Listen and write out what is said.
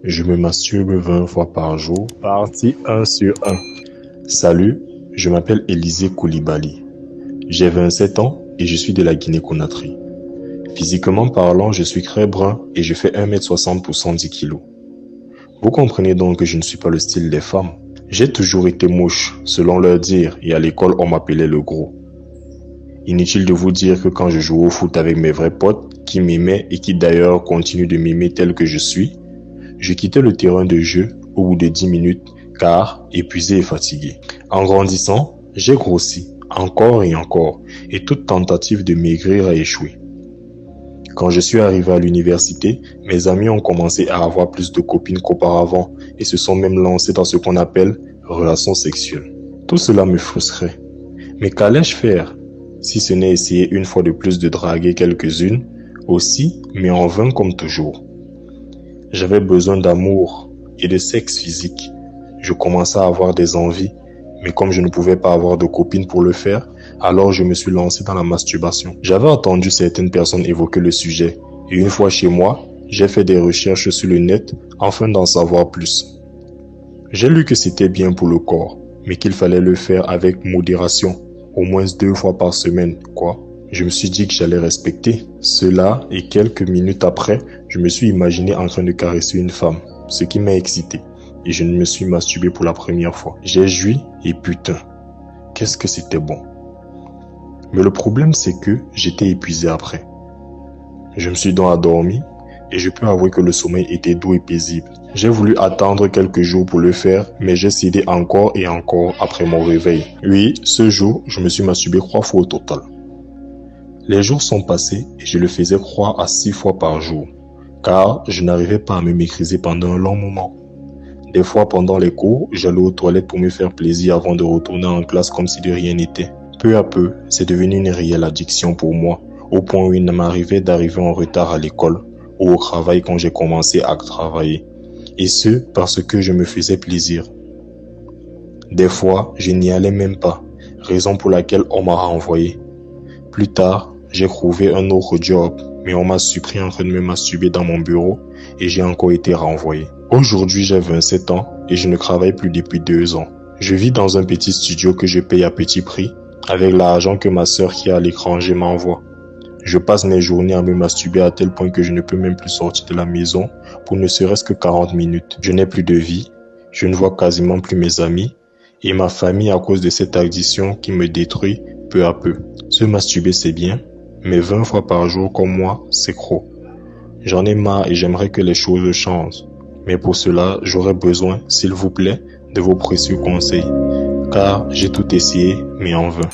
Je me masturbe 20 fois par jour. Partie 1 sur 1. Salut, je m'appelle Élisée Koulibaly. J'ai 27 ans et je suis de la Guinée-Conakry. Physiquement parlant, je suis très brun et je fais 1m60 pour 110 kg. Vous comprenez donc que je ne suis pas le style des femmes. J'ai toujours été mouche, selon leur dire, et à l'école on m'appelait le gros. Inutile de vous dire que quand je joue au foot avec mes vrais potes, qui m'aimaient et qui d'ailleurs continuent de m'aimer tel que je suis, je quittais le terrain de jeu au bout de 10 minutes car épuisé et fatigué. En grandissant, j'ai grossi, encore et encore, et toute tentative de maigrir a échoué. Quand je suis arrivé à l'université, mes amis ont commencé à avoir plus de copines qu'auparavant et se sont même lancés dans ce qu'on appelle relations sexuelles. Tout cela me frustrait. Mais qu'allais-je faire si ce n'est essayer une fois de plus de draguer quelques-unes aussi, mais en vain comme toujours. J'avais besoin d'amour et de sexe physique. Je commençais à avoir des envies, mais comme je ne pouvais pas avoir de copine pour le faire, alors je me suis lancé dans la masturbation. J'avais entendu certaines personnes évoquer le sujet, et une fois chez moi, j'ai fait des recherches sur le net afin d'en savoir plus. J'ai lu que c'était bien pour le corps, mais qu'il fallait le faire avec modération, au moins 2 fois par semaine, quoi. Je me suis dit que j'allais respecter cela et quelques minutes après, je me suis imaginé en train de caresser une femme, ce qui m'a excité et je me suis masturbé pour la première fois. J'ai joui et putain, qu'est-ce que c'était bon. Mais le problème c'est que j'étais épuisé après. Je me suis donc endormi et je peux avouer que le sommeil était doux et paisible. J'ai voulu attendre quelques jours pour le faire, mais j'ai cédé encore et encore après mon réveil. Oui, ce jour, je me suis masturbé 3 fois au total. Les jours sont passés et je le faisais croire à 6 fois par jour, car je n'arrivais pas à me maîtriser pendant un long moment. Des fois pendant les cours, j'allais aux toilettes pour me faire plaisir avant de retourner en classe comme si de rien n'était. Peu à peu, c'est devenu une réelle addiction pour moi, au point où il m'arrivait d'arriver en retard à l'école ou au travail quand j'ai commencé à travailler. Et ce, parce que je me faisais plaisir. Des fois, je n'y allais même pas, raison pour laquelle on m'a renvoyé. Plus tard, j'ai trouvé un autre job, mais on m'a surpris en train de me masturber dans mon bureau et j'ai encore été renvoyé. Aujourd'hui, j'ai 27 ans et je ne travaille plus depuis 2 ans. Je vis dans un petit studio que je paye à petit prix avec l'argent que ma sœur qui est à l'étranger m'envoie. Je passe mes journées à me masturber à tel point que je ne peux même plus sortir de la maison pour ne serait-ce que 40 minutes. Je n'ai plus de vie, je ne vois quasiment plus mes amis et ma famille à cause de cette addiction qui me détruit peu à peu. Se masturber c'est bien, mais 20 fois par jour comme moi, c'est trop. J'en ai marre et j'aimerais que les choses changent. Mais pour cela, j'aurais besoin, s'il vous plaît, de vos précieux conseils. Car j'ai tout essayé, mais en vain.